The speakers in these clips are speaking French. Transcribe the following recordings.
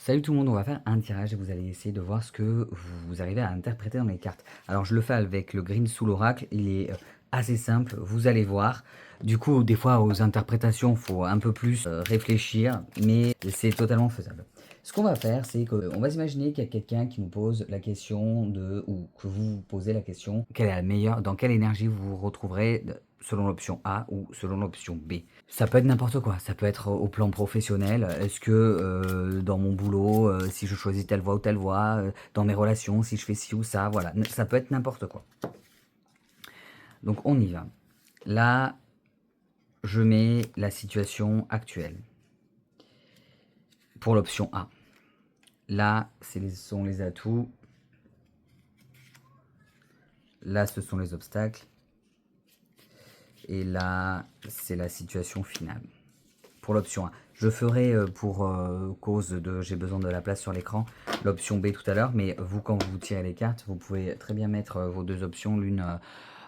Salut tout le monde, on va faire un tirage et vous allez essayer de voir ce que vous arrivez à interpréter dans les cartes. Alors je le fais avec le green sous l'oracle, il est assez simple, vous allez voir. Du coup, des fois aux interprétations, il faut un peu plus réfléchir, mais c'est totalement faisable. Ce qu'on va faire, c'est qu'on va s'imaginer qu'il y a quelqu'un qui nous pose la question ou que vous vous posez la question, quelle est la meilleure, dans quelle énergie vous vous retrouverez selon l'option A ou selon l'option B. Ça peut être n'importe quoi, ça peut être au plan professionnel. Est-ce que dans mon boulot, si je choisis telle voie ou telle voie, dans mes relations, si je fais ci ou ça, voilà, ça peut être n'importe quoi. Donc on y va. Là, je mets la situation actuelle pour l'option A. Là, ce sont les atouts. Là, ce sont les obstacles. Et là, c'est la situation finale. Pour l'option A. Je ferai pour cause de j'ai besoin de la place sur l'écran l'option B tout à l'heure, mais vous quand vous tirez les cartes, vous pouvez très bien mettre vos deux options l'une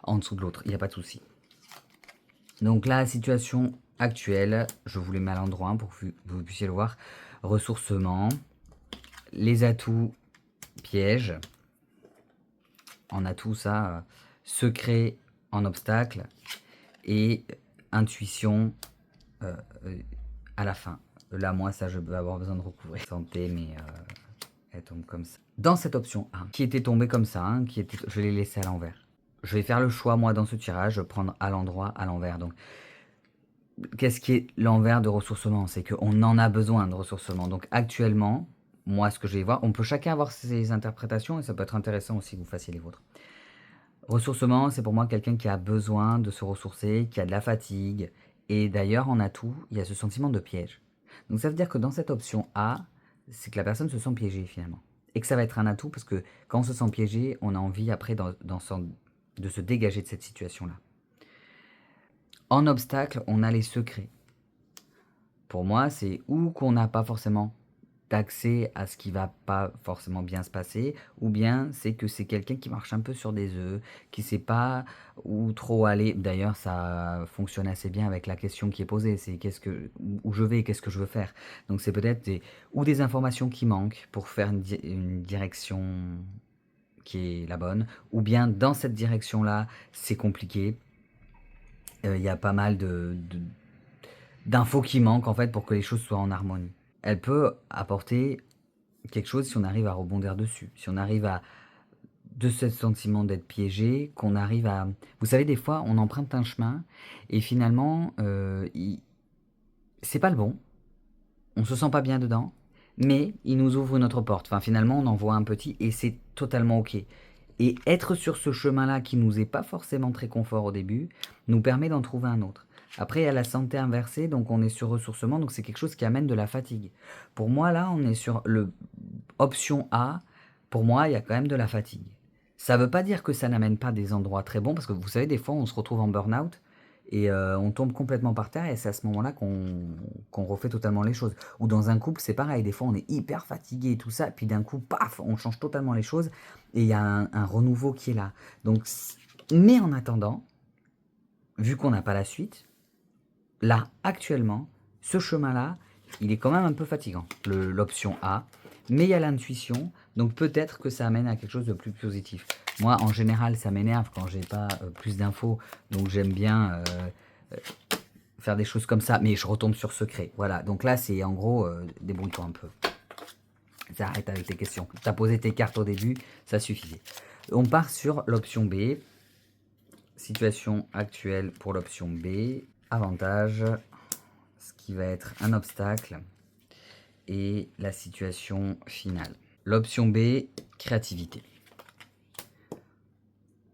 en dessous de l'autre, il n'y a pas de souci. Donc la situation actuelle, je vous les mets à l'endroit pour que vous puissiez le voir. Ressourcement, les atouts pièges, en atout ça, secret en obstacle et intuition à la fin. Là, moi, ça, je vais avoir besoin de recouvrir. Santé, mais elle tombe comme ça. Dans cette option A, qui était tombée comme ça, hein, je l'ai laissée à l'envers. Je vais faire le choix, moi, dans ce tirage, de prendre à l'endroit, à l'envers. Donc, qu'est-ce qui est l'envers de ressourcement? C'est qu'on en a besoin de ressourcement. Donc, actuellement, moi, ce que je vais voir, on peut chacun avoir ses interprétations et ça peut être intéressant aussi que vous fassiez les vôtres. Ressourcement, c'est pour moi quelqu'un qui a besoin de se ressourcer, qui a de la fatigue. Et d'ailleurs, en atout, il y a ce sentiment de piège. Donc ça veut dire que dans cette option A, c'est que la personne se sent piégée finalement. Et que ça va être un atout parce que quand on se sent piégé, on a envie après de se dégager de cette situation-là. En obstacle, on a les secrets. Pour moi, c'est ou qu'on n'a pas forcément d'accès à ce qui va pas forcément bien se passer, ou bien c'est que c'est quelqu'un qui marche un peu sur des œufs, qui sait pas où trop aller. D'ailleurs, ça fonctionne assez bien avec la question qui est posée, c'est où je vais, qu'est-ce que je veux faire. Donc c'est peut-être des informations qui manquent pour faire une direction qui est la bonne, ou bien dans cette direction-là, c'est compliqué. Il y a pas mal d'infos qui manquent en fait pour que les choses soient en harmonie. Elle peut apporter quelque chose si on arrive à rebondir dessus, si on arrive de ce sentiment d'être piégé, qu'on arrive à... Vous savez, des fois, on emprunte un chemin et finalement, c'est pas le bon, on se sent pas bien dedans, mais il nous ouvre une autre porte. Enfin, finalement, on en voit un petit et c'est totalement ok. Et être sur ce chemin-là qui nous est pas forcément très confort au début, nous permet d'en trouver un autre. Après, il y a la santé inversée, donc on est sur ressourcement, donc c'est quelque chose qui amène de la fatigue. Pour moi, là, on est sur option A. Pour moi, il y a quand même de la fatigue. Ça ne veut pas dire que ça n'amène pas des endroits très bons, parce que vous savez, des fois, on se retrouve en burn-out et on tombe complètement par terre, et c'est à ce moment-là qu'on refait totalement les choses. Ou dans un couple, c'est pareil, des fois, on est hyper fatigué et tout ça, et puis d'un coup, paf, on change totalement les choses, et il y a un renouveau qui est là. Donc, mais en attendant, vu qu'on n'a pas la suite, là, actuellement, ce chemin-là, il est quand même un peu fatigant, l'option A, mais il y a l'intuition, donc peut-être que ça amène à quelque chose de plus positif. Moi, en général, ça m'énerve quand j'ai pas plus d'infos, donc j'aime bien faire des choses comme ça, mais je retombe sur secret. Voilà, donc là, c'est en gros, débrouille-toi un peu. Ça arrête avec tes questions. Tu as posé tes cartes au début, ça suffisait. On part sur l'option B. Situation actuelle pour l'option B. Avantage, ce qui va être un obstacle et la situation finale. L'option B, créativité.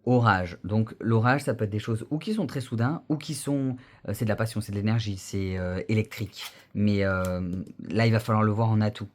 Orage. Donc l'orage, ça peut être des choses ou qui sont très soudains, ou qui sont... c'est de la passion, c'est de l'énergie, c'est électrique. Mais là, il va falloir le voir en atout.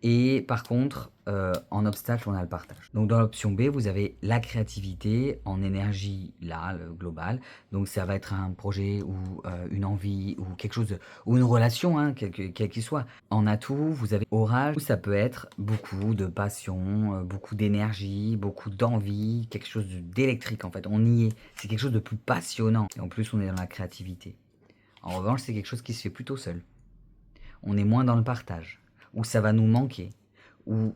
Et par contre, en obstacle, on a le partage. Donc dans l'option B, vous avez la créativité en énergie, là, le global. Donc ça va être un projet ou une envie ou quelque chose, ou une relation, hein, quel qu'il soit. En atout, vous avez orage, où ça peut être beaucoup de passion, beaucoup d'énergie, beaucoup d'envie, quelque chose d'électrique en fait. On y est. C'est quelque chose de plus passionnant. Et en plus, on est dans la créativité. En revanche, c'est quelque chose qui se fait plutôt seul. On est moins dans le partage. où ça va nous manquer, où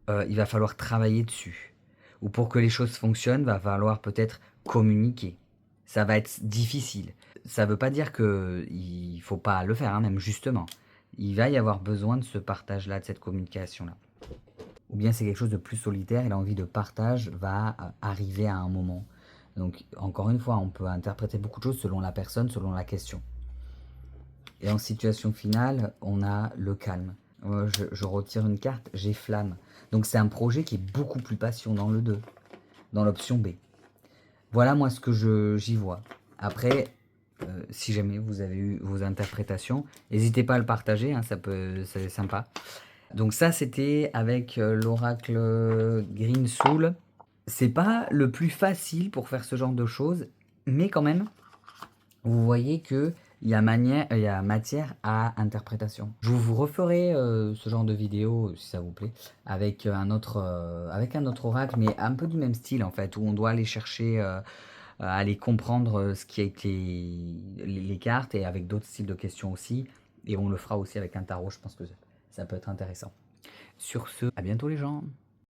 il va falloir travailler dessus, ou pour que les choses fonctionnent, va falloir peut-être communiquer. Ça va être difficile. Ça ne veut pas dire qu'il ne faut pas le faire, hein, même justement. Il va y avoir besoin de ce partage-là, de cette communication-là. Ou bien c'est quelque chose de plus solitaire et l'envie de partage va arriver à un moment. Donc encore une fois, on peut interpréter beaucoup de choses selon la personne, selon la question. Et en situation finale, on a le calme. Je retire une carte, j'ai flamme. Donc c'est un projet qui est beaucoup plus passion dans le 2, dans l'option B. Voilà moi ce que j'y vois. Après, si jamais vous avez eu vos interprétations, n'hésitez pas à le partager, hein, c'est sympa. Donc ça c'était avec l'oracle Green Soul. C'est pas le plus facile pour faire ce genre de choses, mais quand même, vous voyez que il y a matière à interprétation. Je vous referai ce genre de vidéo, si ça vous plaît, avec un autre oracle, mais un peu du même style en fait, où on doit aller chercher, aller comprendre ce qui a été les cartes, et avec d'autres styles de questions aussi. Et on le fera aussi avec un tarot, je pense que ça peut être intéressant. Sur ce, à bientôt les gens.